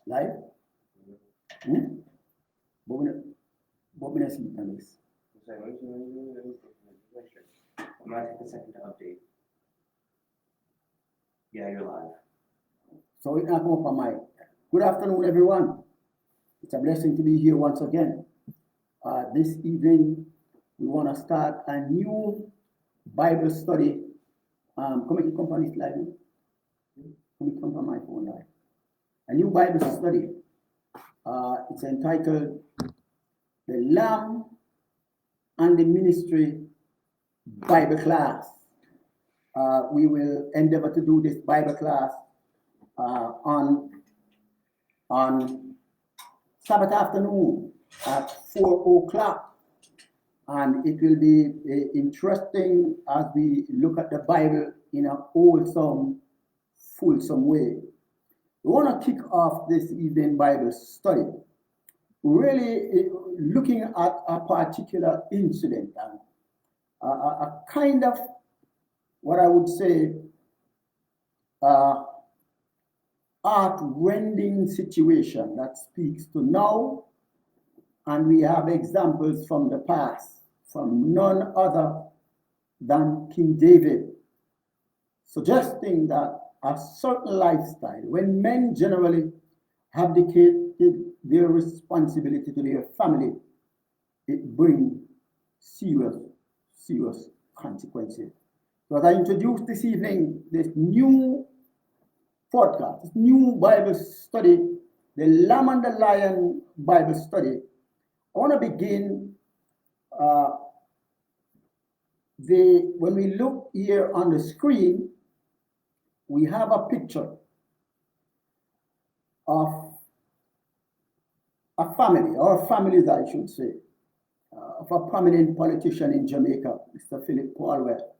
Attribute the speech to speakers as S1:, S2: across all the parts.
S1: Live? Hmm? What we sleep on this?
S2: I might take a second to update. Yeah, you're live.
S1: So it not come up on my. Good afternoon, everyone. It's a blessing to be here once again. This evening, we want to start a new Bible study. Come and come on this live. Come on my phone live. A new Bible study. It's entitled "The Lamb and the Ministry Bible Class." We will endeavor to do this Bible class on Sabbath afternoon at 4 o'clock. And it will be interesting as we look at the Bible in a wholesome, fulsome way. We want to kick off this evening Bible study, really looking at a particular incident and a kind of what I would say heart-rending situation that speaks to now, and we have examples from the past from none other than King David, suggesting that a certain lifestyle, when men generally abdicated their responsibility to their family, it brings serious consequences. So as I introduce this evening, this new podcast, this new Bible study, the Lamb and the Lion Bible study, I want to begin when we look here on the screen, we have a picture of a family, or families I should say, of a prominent politician in Jamaica, Mr. Philip Paulwell.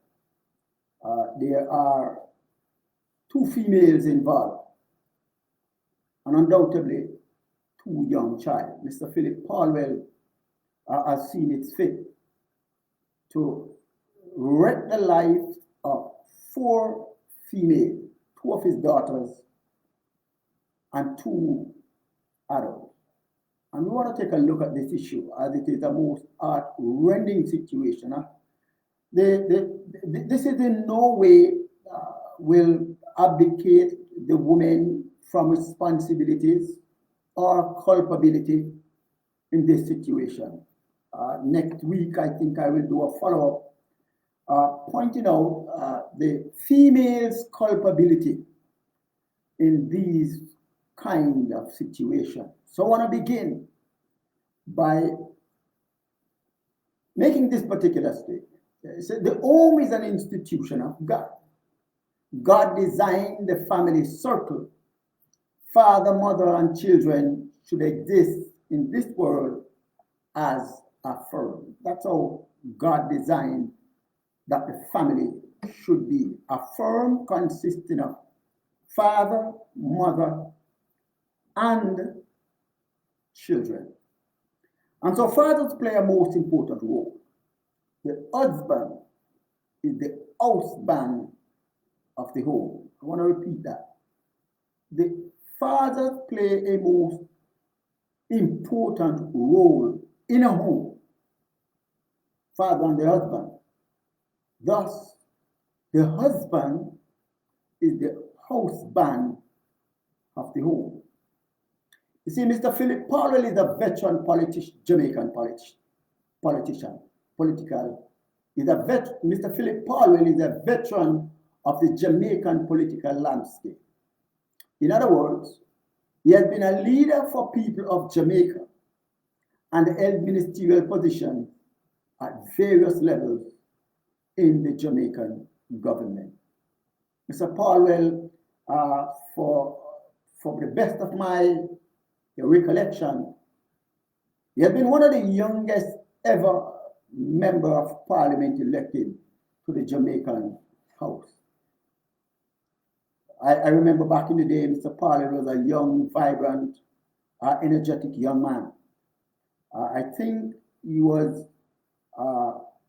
S1: There are two females involved, and undoubtedly two young child. Mr. Philip Paulwell has seen it fit to wreck the life of 4 females, 2 of his daughters and 2 adults. And we want to take a look at this issue as it is the most heart-rending situation. This is in no way will abdicate the woman from responsibilities or culpability in this situation. Next week, I think I will do a follow-up pointing out the female's culpability in these kind of situations. So I want to begin by making this particular statement. The home is an institution of God. God designed the family circle. Father, mother, and children should exist in this world as affirmed. That's how God designed that the family should be affirmed, consisting of father, mother, and children. And so fathers play a most important role. The husband is the houseband of the home. I want to repeat that. The fathers play a most important role in a home. Father and the husband. Thus, the husband is the houseband of the home. You see, Mr. Philip Paulwell is a veteran Jamaican politician. Mr. Philip Paulwell is a veteran of the Jamaican political landscape. In other words, he has been a leader for people of Jamaica and held ministerial positions at various levels in the Jamaican government. Mr. Paulwell, for the best of my recollection, he has been one of the youngest ever member of parliament elected to the Jamaican House. I remember back in the day, Mr. Paulwell was a young, vibrant, energetic young man. I think he was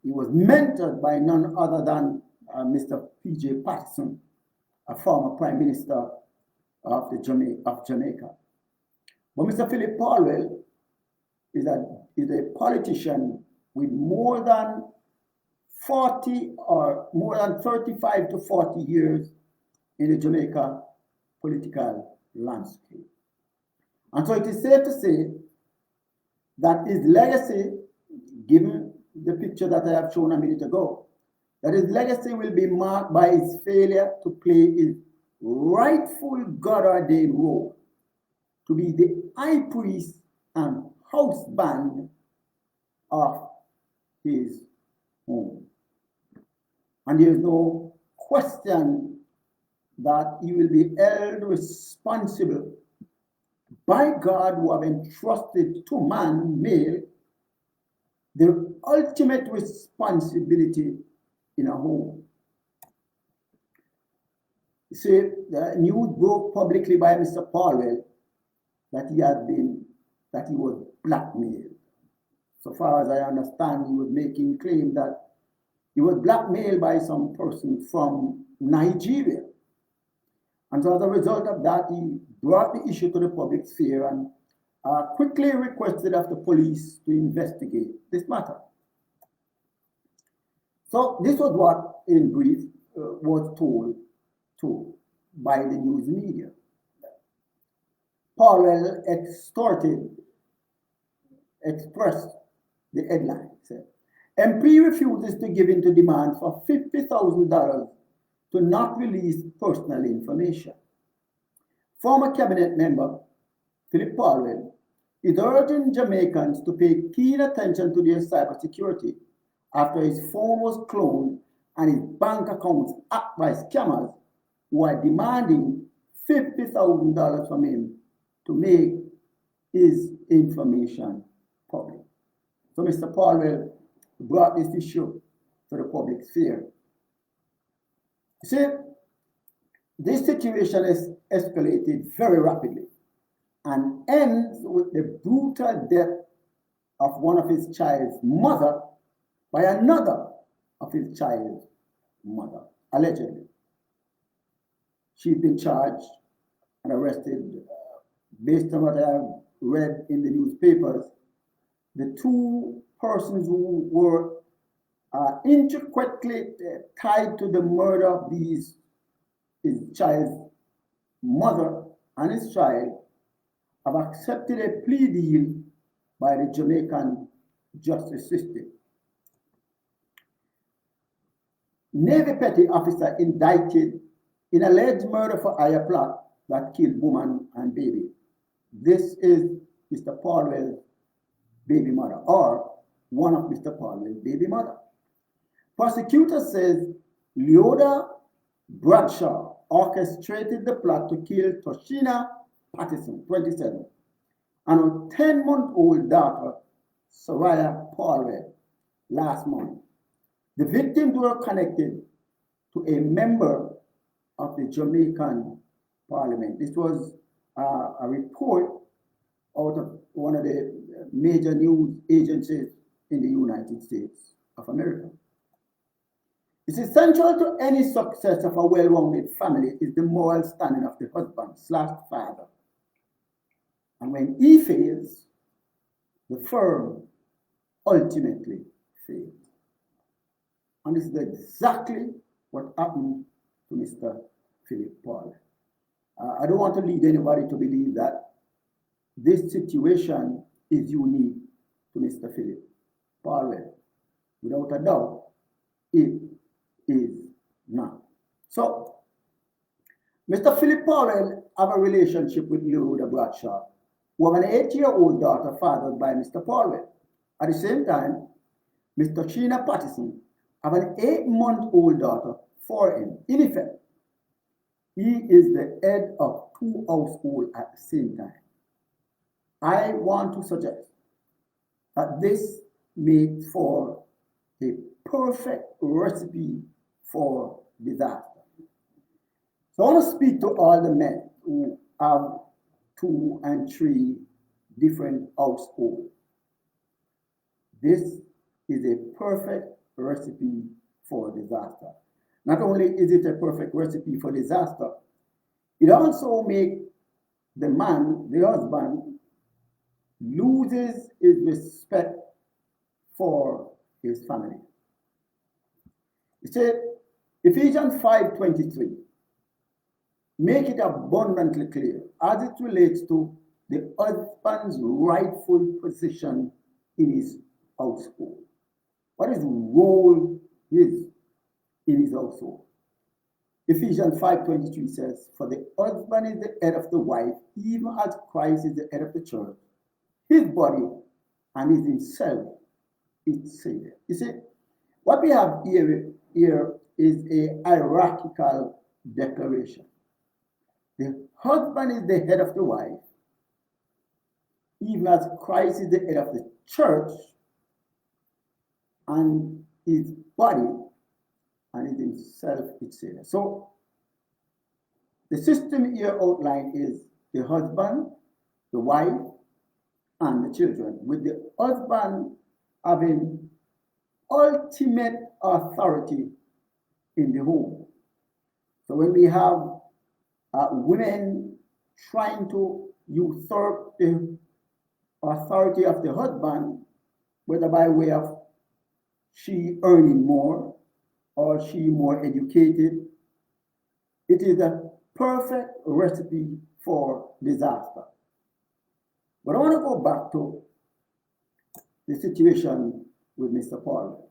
S1: mentored by none other than Mr. P.J. Patterson, a former Prime Minister of Jamaica. But Mr. Philip Palwell is a politician with more than 40 or more than 35 to 40 years in the Jamaica political landscape. And so it is safe to say that his legacy, given the picture that I have shown a minute ago, that his legacy will be marked by his failure to play his rightful God-ordained role to be the high priest and house band of his home. And there is no question that he will be held responsible by God, who have entrusted to man, male, the ultimate responsibility in a home. You see, the news broke publicly by Mr. Palwell that he was blackmailed. So far as I understand, he was making claim that he was blackmailed by some person from Nigeria. And so as a result of that, he brought the issue to the public sphere and quickly requested of the police to investigate this matter. So this was what, in brief, was told to by the news media. Palwell expressed the headline, said, MP refuses to give in to demands for $50,000 to not release personal information. Former cabinet member Philip Palwell is urging Jamaicans to pay keen attention to their cybersecurity after his phone was cloned and his bank accounts hacked by scammers who are demanding $50,000 from him to make his information public. So Mr. Palwell brought this issue to the public sphere. See, this situation has escalated very rapidly and ends with the brutal death of one of his child's mother by another of his child's mother, allegedly. She's been charged and arrested. Based on what I have read in the newspapers, the two persons who were intricately tied to the murder of his child's mother and his child have accepted a plea deal by the Jamaican justice system. Navy petty officer indicted in alleged murder for hire plot that killed woman and baby. This is Mr. Palwell's baby mother, or one of Mr. Palwell's baby mother. Prosecutor says Leoda Bradshaw orchestrated the plot to kill Toshina Patterson, 27, and her 10-month-old daughter, Soraya Palwell, last month. The victims were connected to a member of the Jamaican Parliament. This was a report out of one of the major news agencies in the United States of America. It's essential to any success of a well-rounded family is the moral standing of the husband/father. And when he fails, the firm ultimately fails. And this is exactly what happened to Mr. Philip Palwell. I don't want to lead anybody to believe that this situation is unique to Mr. Philip Palwell. Without a doubt, it is not. So, Mr. Philip Palwell have a relationship with Leoda Bradshaw, who have an 8-year-old daughter fathered by Mr. Palwell. At the same time, Mr. Sheena Patterson have an 8-month-old daughter for him. In effect, he is the head of 2 households at the same time. I want to suggest that this makes for a perfect recipe for disaster. So I want to speak to all the men who have 2 and 3 different households. This is a perfect recipe for disaster. Not only is it a perfect recipe for disaster, it also makes the man, the husband, loses his respect for his family. He said, Ephesians 5:23, make it abundantly clear as it relates to the husband's rightful position in his household. What his role is in his household. Ephesians 5:23 says, for the husband is the head of the wife, even as Christ is the head of the church, his body, and is himself its Savior. You see, what we have here is a hierarchical declaration. The husband is the head of the wife, even as Christ is the head of the church, and his body, and is himself its Savior. So, the system here outlined is the husband, the wife, and the children, with the husband having ultimate authority in the home. So when we have women trying to usurp the authority of the husband, whether by way of she earning more or she more educated, it is a perfect recipe for disaster. But I want to go back to the situation with Mr. Paulwell.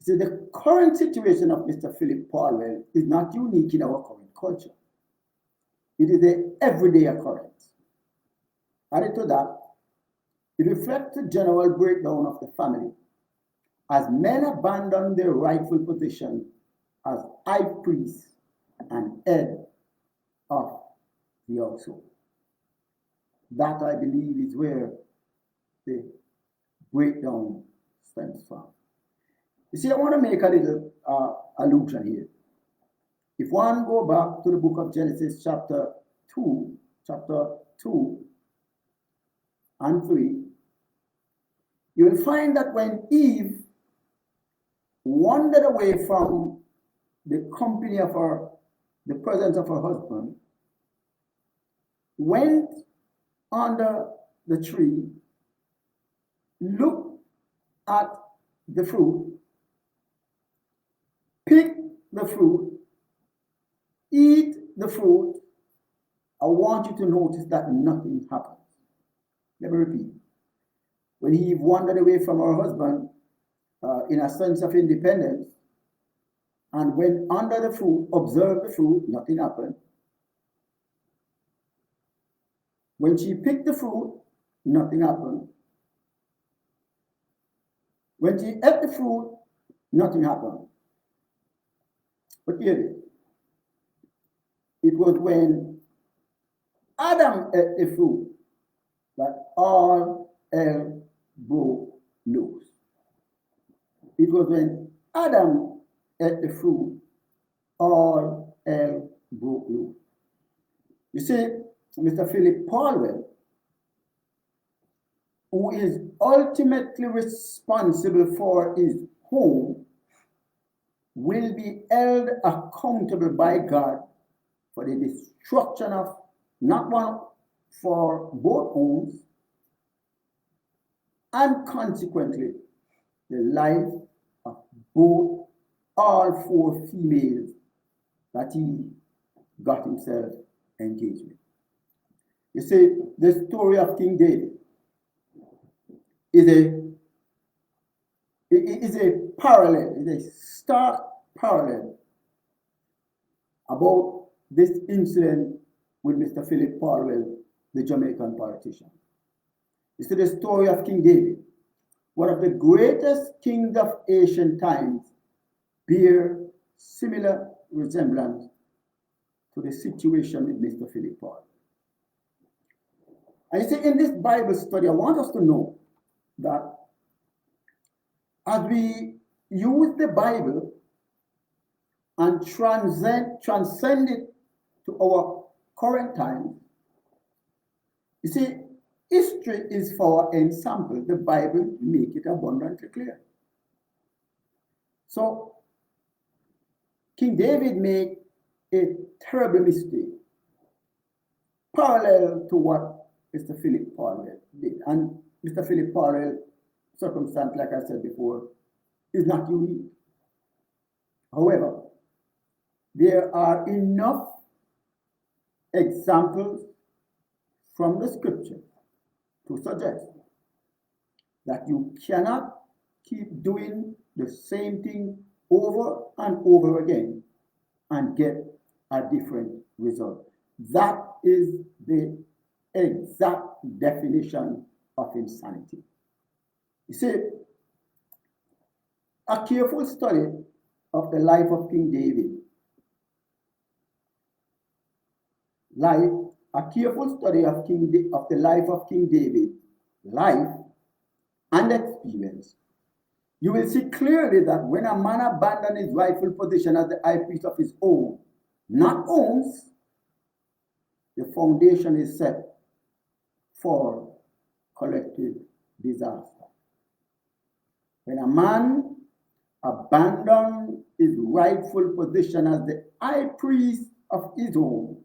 S1: See, the current situation of Mr. Philip Paulwell is not unique in our current culture. It is an everyday occurrence. Added to that, it reflects the general breakdown of the family as men abandon their rightful position as high priest and head of the household. That, I believe, is where the breakdown stems from. You see, I want to make a little allusion here. If one go back to the book of Genesis, chapter 2 and 3, you will find that when Eve wandered away from the company of the presence of her husband, went under the tree, looked at the fruit, pick the fruit, eat the fruit, I want you to notice that nothing happens. Let me repeat. When Eve wandered away from her husband in a sense of independence and went under the fruit, observed the fruit, nothing happened. When she picked the fruit, nothing happened. When she ate the fruit, nothing happened. But here it was when Adam ate the fruit that all hell broke loose. It was when Adam ate the fruit, all hell broke loose. You see, Mr. Philip Paulwell, who is ultimately responsible for his home, will be held accountable by God for the destruction of not one, for both homes, and consequently the life of both all four females that he got himself engaged with. You see, the story of King David is a parallel, is a stark parallel about this incident with Mr. Philip Paulwell, the Jamaican politician. You see, the story of King David, one of the greatest kings of ancient times, bear similar resemblance to the situation with Mr. Philip Paulwell. And you see, in this Bible study, I want us to know that as we use the Bible and transcend it to our current time, you see, history is for example. The Bible make it abundantly clear. So, King David made a terrible mistake, parallel to what Mr. Philip Paulwell did. And Mr. Philip Paulwell circumstance, like I said before, is not unique. However, there are enough examples from the scripture to suggest that you cannot keep doing the same thing over and over again and get a different result. That is the exact definition of insanity. You see, a careful study of the life of King David, a careful study of the life of King David, life and experience, you will see clearly that when a man abandoned his rightful position as the high priest of his own, not homes, the foundation is set for collective disaster. When a man abandoned his rightful position as the high priest of his own,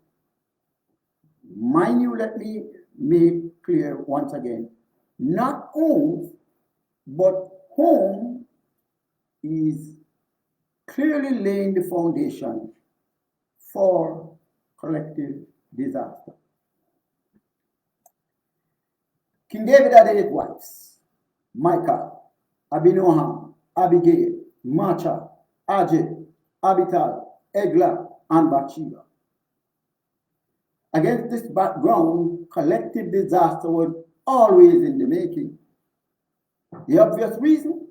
S1: mind you, let me make clear once again, not homes, but home is clearly laying the foundation for collective disaster. King David had 8 wives: Michal, Abinoam, Abigail, Maachah, Ajit, Abital, Eglah, and Bathsheba. Against this background, collective disaster was always in the making. The obvious reason?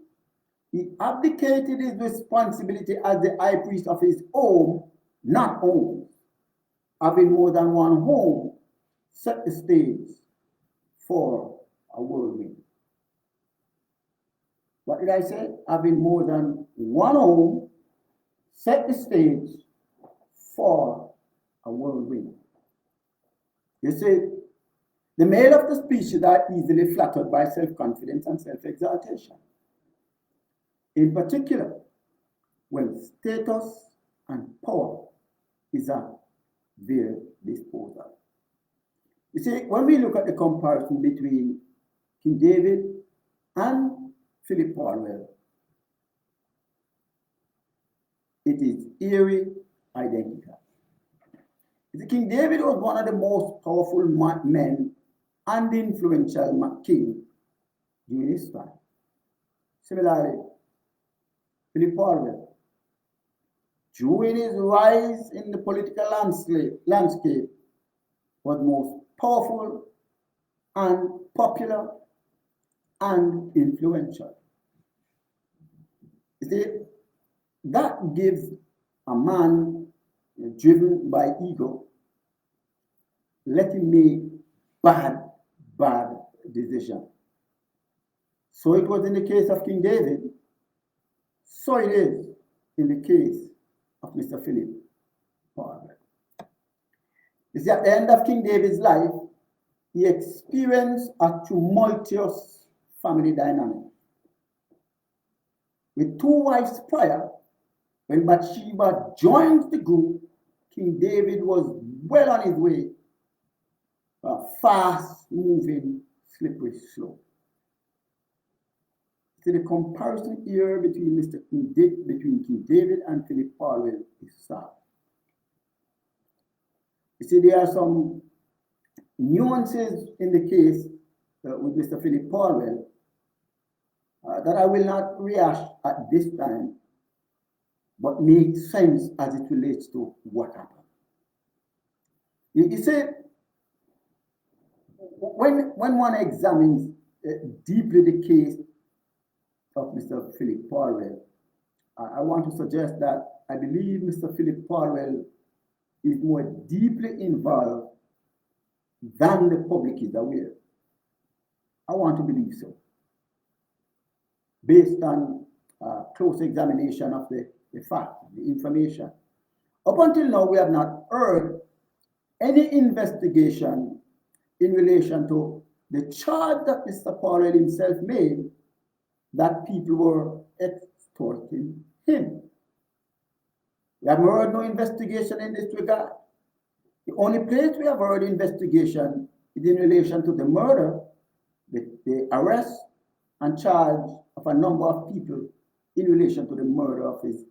S1: He abdicated his responsibility as the high priest of his home, not homes. Having more than one home set the stage for a whirlwind. What did I say? Having more than one home set the stage for a whirlwind. You see, the male of the species are easily flattered by self-confidence and self-exaltation. In particular, when status and power is at their disposal. You see, when we look at the comparison between King David and Philip Paulwell, it is eerie identical. King David was one of the most powerful men and influential king during his time. Similarly, Philip Paulwell, during his rise in the political landscape, was most powerful and popular and influential. You see, that gives a man driven by ego, let him make bad decisions. So it was in the case of King David, so it is in the case of Mr. Philip Paulwell. You see, at the end of King David's life, he experienced a tumultuous family dynamic. With 2 wives prior, when Bathsheba joined the group, King David was well on his way to a fast-moving, slippery slope. So the comparison here between King David and Philip Paulwell is sad. You see, there are some nuances in the case with Mr. Philip Paulwell that I will not rehash at this time, but make sense as it relates to what happened. You see, when one examines deeply the case of Mr. Philip Paulwell, I want to suggest that I believe Mr. Philip Paulwell is more deeply involved than the public is aware. I want to believe so, based on close examination of the fact, the information. Up until now, we have not heard any investigation in relation to the charge that Mr. Paulwell himself made that people were extorting him. We have heard no investigation in this regard. The only place we have heard investigation is in relation to the murder, the arrest and charge of a number of people in relation to the murder of his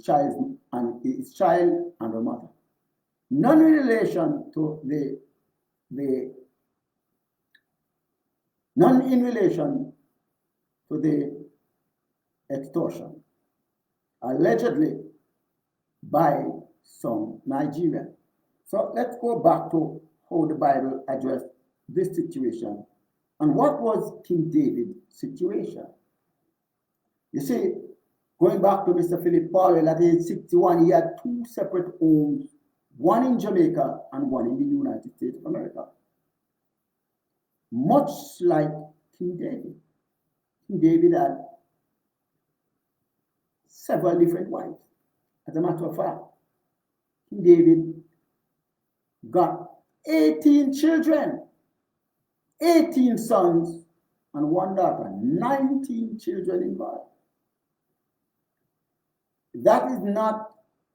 S1: child and her mother. None in relation to none in relation to the extortion allegedly by some Nigerians. So let's go back to how the Bible addressed this situation and what was King David's situation. You see, going back to Mr. Philip Powell, at age 61, he had two separate homes, one in Jamaica and one in the United States of America. Much like King David. King David had several different wives. As a matter of fact, King David got 18 children, 18 sons, and one daughter, 19 children involved. That is not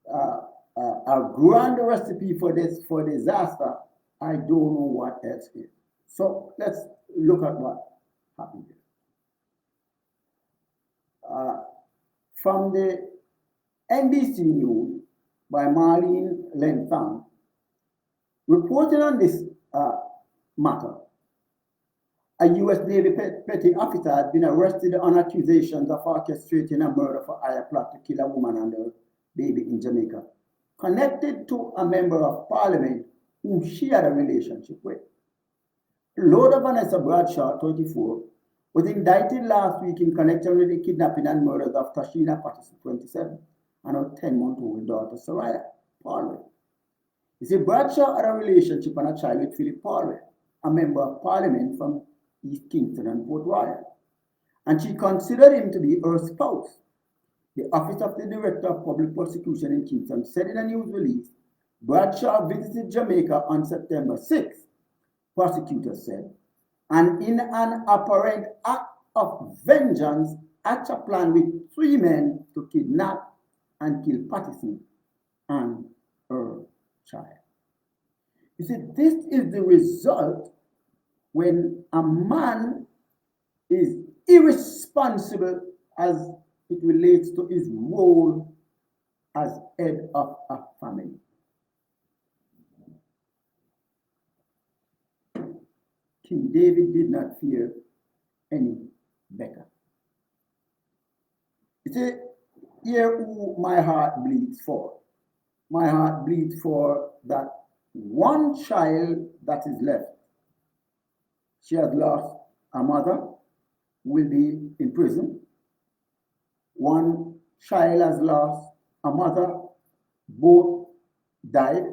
S1: a grand recipe for disaster. I don't know what else is. So let's look at what happened here. From the NBC News by Marlene Lentham, reporting on this matter, a U.S. Navy petty officer had been arrested on accusations of orchestrating a murder for hire plot to kill a woman and her baby in Jamaica, connected to a member of parliament whom she had a relationship with. Lord Vanessa Bradshaw, 24, was indicted last week in connection with the kidnapping and murders of Tashina Patterson, 27, and her 10-month-old daughter, Soraya Palmer. You see, Bradshaw had a relationship and a child with Philip Palmer, a member of parliament from East Kingston and Port Royal, and she considered him to be her spouse. The Office of the Director of Public Prosecution in Kingston said in a news release, Bradshaw visited Jamaica on September 6th, prosecutors said, and in an apparent act of vengeance, hatched a plan with 3 men to kidnap and kill Patterson and her child. You see, this is the result when a man is irresponsible as it relates to his role as head of a family. King David did not fear any better. You see, here who my heart bleeds for. My heart bleeds for that one child that is left. She has lost a mother, will be in prison. One child has lost a mother, both died.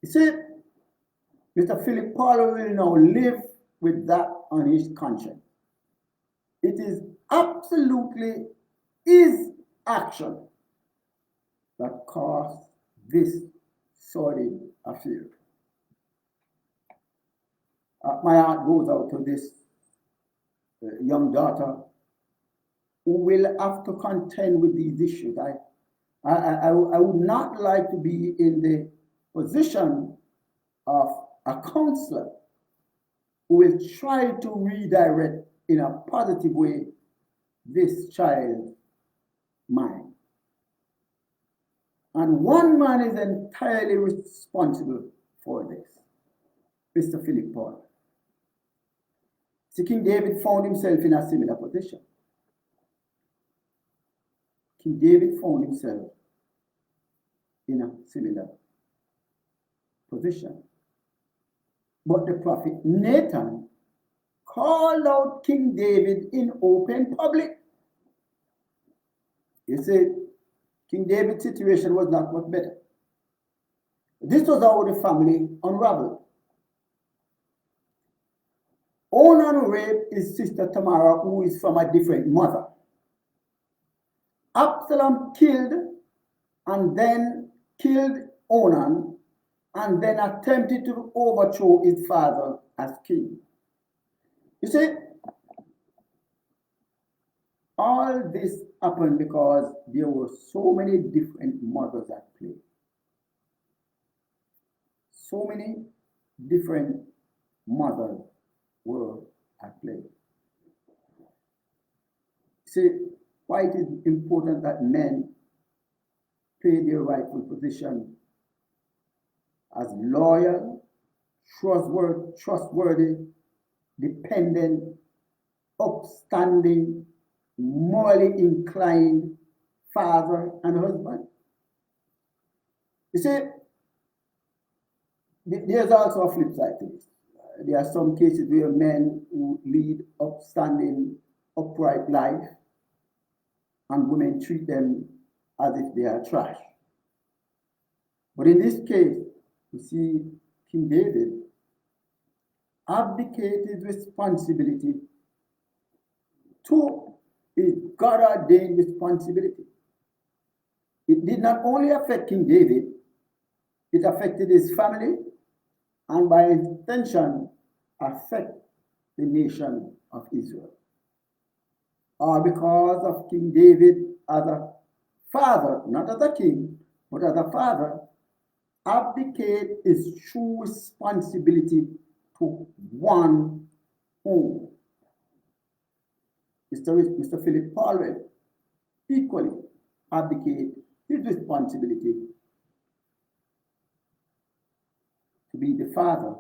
S1: You see, Mr. Philip Powell will now live with that on his conscience. It is absolutely his action that caused this sordid affair. My heart goes out to this young daughter who will have to contend with these issues. I would not like to be in the position of a counselor who will try to redirect in a positive way this child's mind. And one man is entirely responsible for this, Mr. Philip Paul. See, King David found himself in a similar position. King David found himself in a similar position. But the prophet Nathan called out King David in open public. He said, King David's situation was not much better. This was how the family unraveled. Onan raped his sister Tamara, who is from a different mother. Absalom killed and then killed Onan and then attempted to overthrow his father as king. You see, all this happened because there were so many different mothers at play. so many different mothers were at play. See, why it is important that men play their rightful position as loyal, trustworthy, dependent, upstanding, morally inclined father and husband. You see, there's also a flip side to this. There are some cases where men who lead upstanding, upright life, and women treat them as if they are trash. But in this case, we see King David abdicated responsibility to his God-ordained responsibility. It did not only affect King David, it affected his family, and by extension, affect the nation of Israel. All because of King David as a father, not as a king, but as a father, abdicate his true responsibility to one home. Mr. Philip Palwell equally abdicate his responsibility to be the father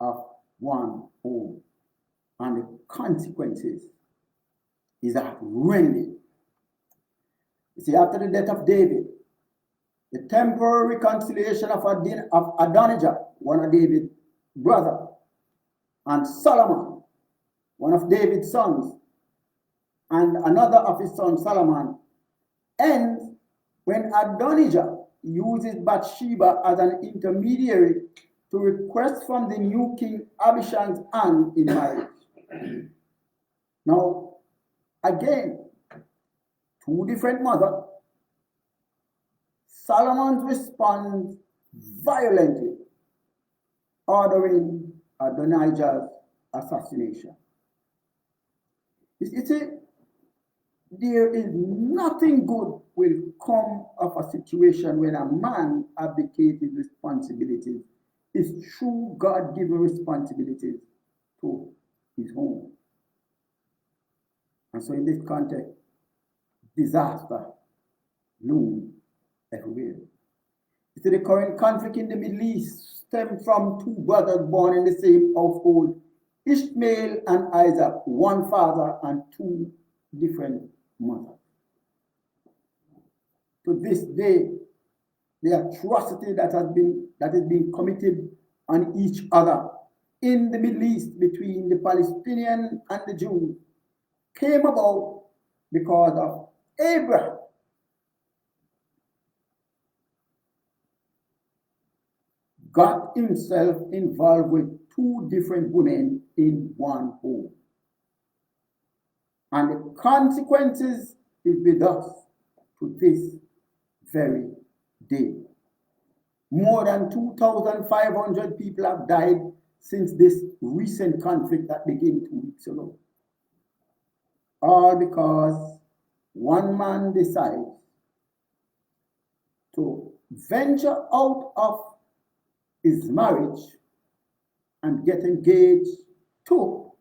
S1: of one home. And the consequences is horrendous. You see, after the death of David, the temporary reconciliation of Adonijah, one of David's brothers, and Solomon, one of David's sons, and another of his sons, Solomon, ends when Adonijah uses Bathsheba as an intermediary to request from the new king Abishag's hand in marriage. Now, again, two different mothers. Solomon responds violently, ordering Adonijah's assassination. You see, there is nothing good will come of a situation when a man abdicates his responsibilities, his true God-given responsibilities to his home. And so in this context, disaster looms everywhere. You see, the current conflict in the Middle East stems from two brothers born in the same household, Ishmael and Isaac, one father and two different mothers. To this day, the atrocity that is being committed on each other in the Middle East between the Palestinians and the Jews came about because of Abraham. Got himself involved with two different women in one home. And the consequences is with us to this very day. More than 2,500 people have died since this recent conflict that began 2 weeks ago. All because one man decides to venture out of his marriage and get engaged to,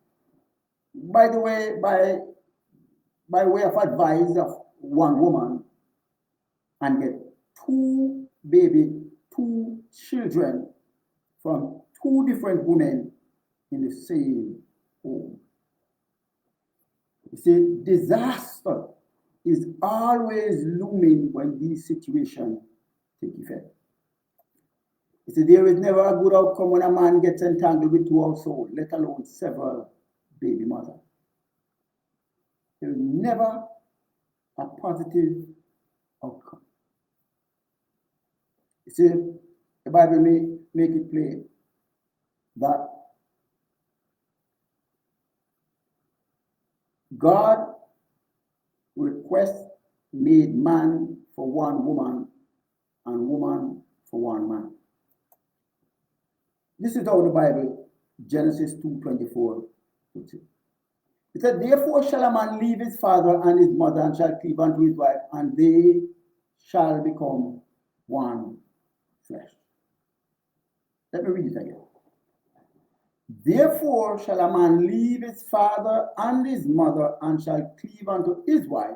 S1: by the way, by way of advice of one woman, and get two children from two different women in the same home. You see, disaster is always looming when these situations take effect. You see, there is never a good outcome when a man gets entangled with two households, let alone several baby mothers. There is never a positive outcome. You see, the Bible may make it plain that God requests made man for one woman and woman for one man. This is how the Bible, Genesis 2:24, puts it. It said, therefore shall a man leave his father and his mother and shall cleave unto his wife, and they shall become one flesh. Let me read it again. Therefore shall a man leave his father and his mother, and shall cleave unto his wife,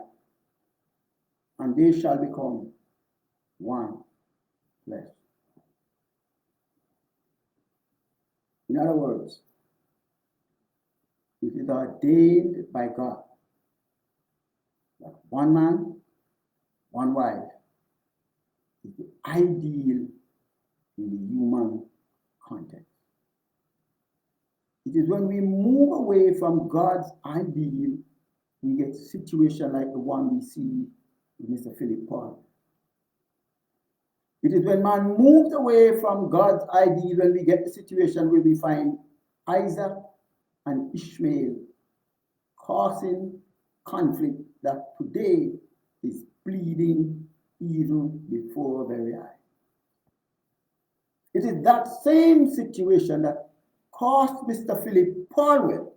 S1: and they shall become one flesh. In other words, it is ordained by God that one man, one wife is the ideal in the human context. It is when we move away from God's ideal, we get a situation like the one we see with Mr. Philip Paul. It is when man moves away from God's ideal when we get the situation where we find Isaac and Ishmael causing conflict that today is bleeding even before our very eyes. It is that same situation that caused Mr. Philip Paul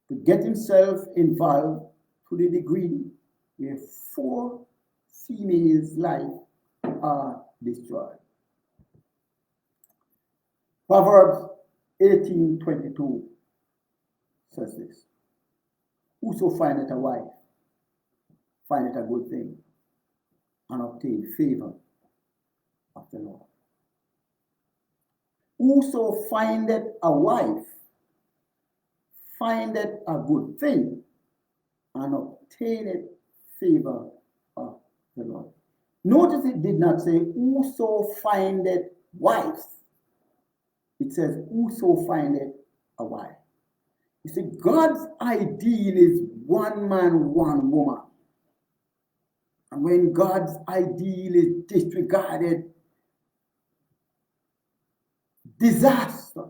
S1: to get himself involved to the degree where 4 females' lives are destroyed. Proverbs 18:22 says this: whoso findeth a wife findeth a good thing, and obtain favor of the Lord. Whoso findeth a wife findeth a good thing, and obtaineth favor of the Lord. Notice it did not say whoso findeth wives. It says whoso findeth a wife. You see, God's ideal is one man, one woman. And when God's ideal is disregarded, disaster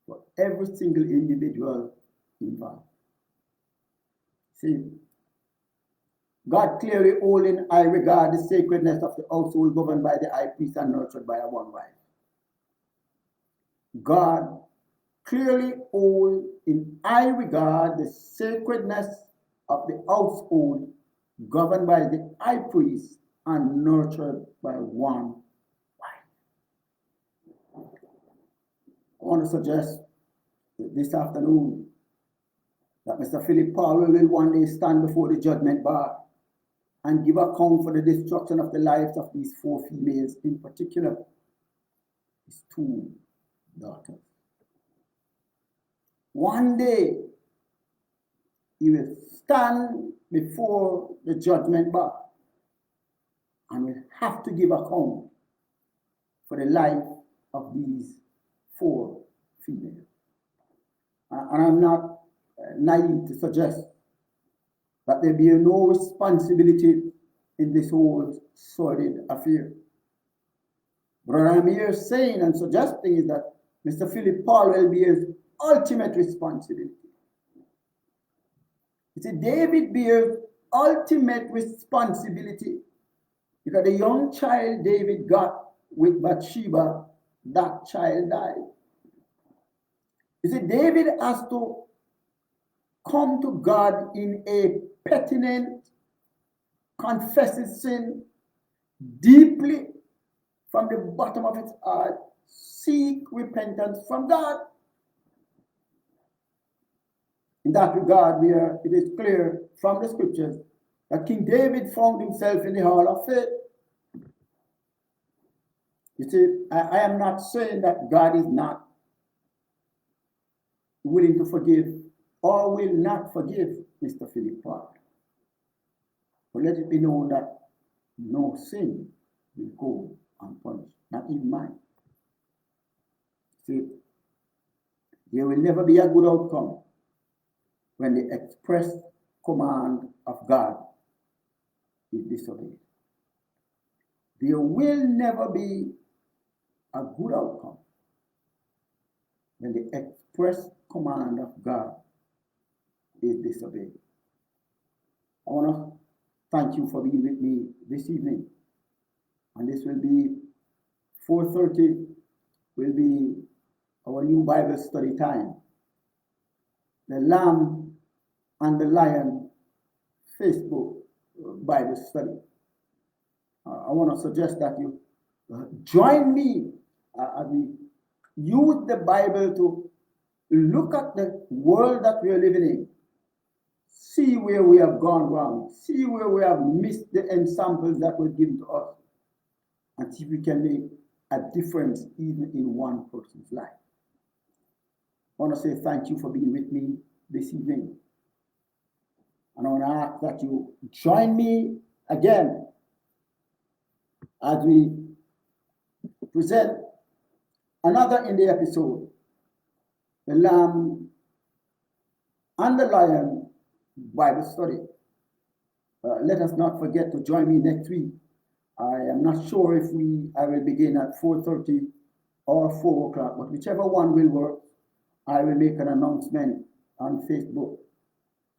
S1: for every single individual involved. See, God clearly holds in high regard the sacredness of the household governed by the high priest and nurtured by a one wife. God clearly holds in high regard the sacredness of the household governed by the high priest and nurtured by one wife. I want to suggest this afternoon that Mr. Philip Paul will one day stand before the judgment bar and give account for the destruction of the lives of these 4 females, in particular his 2 daughters. One day he will stand before the judgment bar and will have to give account for the life of these 4 females. And I'm not naive to suggest that there be no responsibility in this whole sordid affair. But what I'm here saying and suggesting is that Mr. Philip Paul will be his ultimate responsibility. You see, David bears ultimate responsibility because the young child David got with Bathsheba, that child died. You see, David has to come to God in a penitent, confess his sin deeply from the bottom of his heart, seek repentance from God. In that regard, it is clear from the scriptures that King David found himself in the hall of faith. You see, I am not saying that God is not willing to forgive or will not forgive Mr. Philip Paul. But let it be known that no sin will go unpunished, not even mine. See, there will never be a good outcome when the express command of God is disobeyed. There will never be a good outcome when the express command of God is disobeyed. I want to thank you for being with me this evening. And this will be 4:30 will be our new Bible study time. The Lamb and the Lion Facebook Bible study. I want to suggest that you join me as we use the Bible to look at the world that we are living in, see where we have gone wrong, see where we have missed the examples that were given to us, and see if we can make a difference even in one person's life. I want to say thank you for being with me this evening. And I want to ask that you join me again as we present another in the episode, The Lamb and the Lion Bible Study. Let us not forget to join me next week. I am not sure if I will begin at 4:30 or 4 o'clock, but whichever one will work, I will make an announcement on Facebook.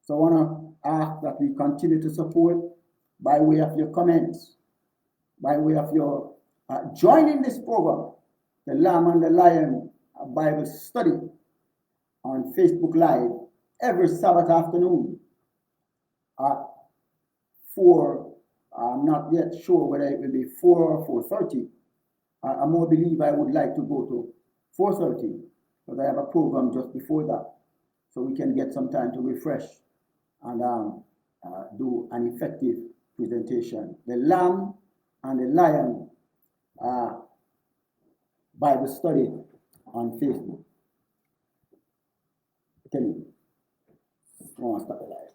S1: So I want to ask that we continue to support by way of your comments, by way of your joining this program, The Lamb and the Lion Bible Study, on Facebook Live every Sabbath afternoon at 4. I'm not yet sure whether it will be 4 or 4:30. I more believe I would like to go to 4:30 because I have a program just before that, so we can get some time to refresh and do an effective presentation. The Lamb and the Lion Bible Study on Facebook. Can you? I want to stop the live.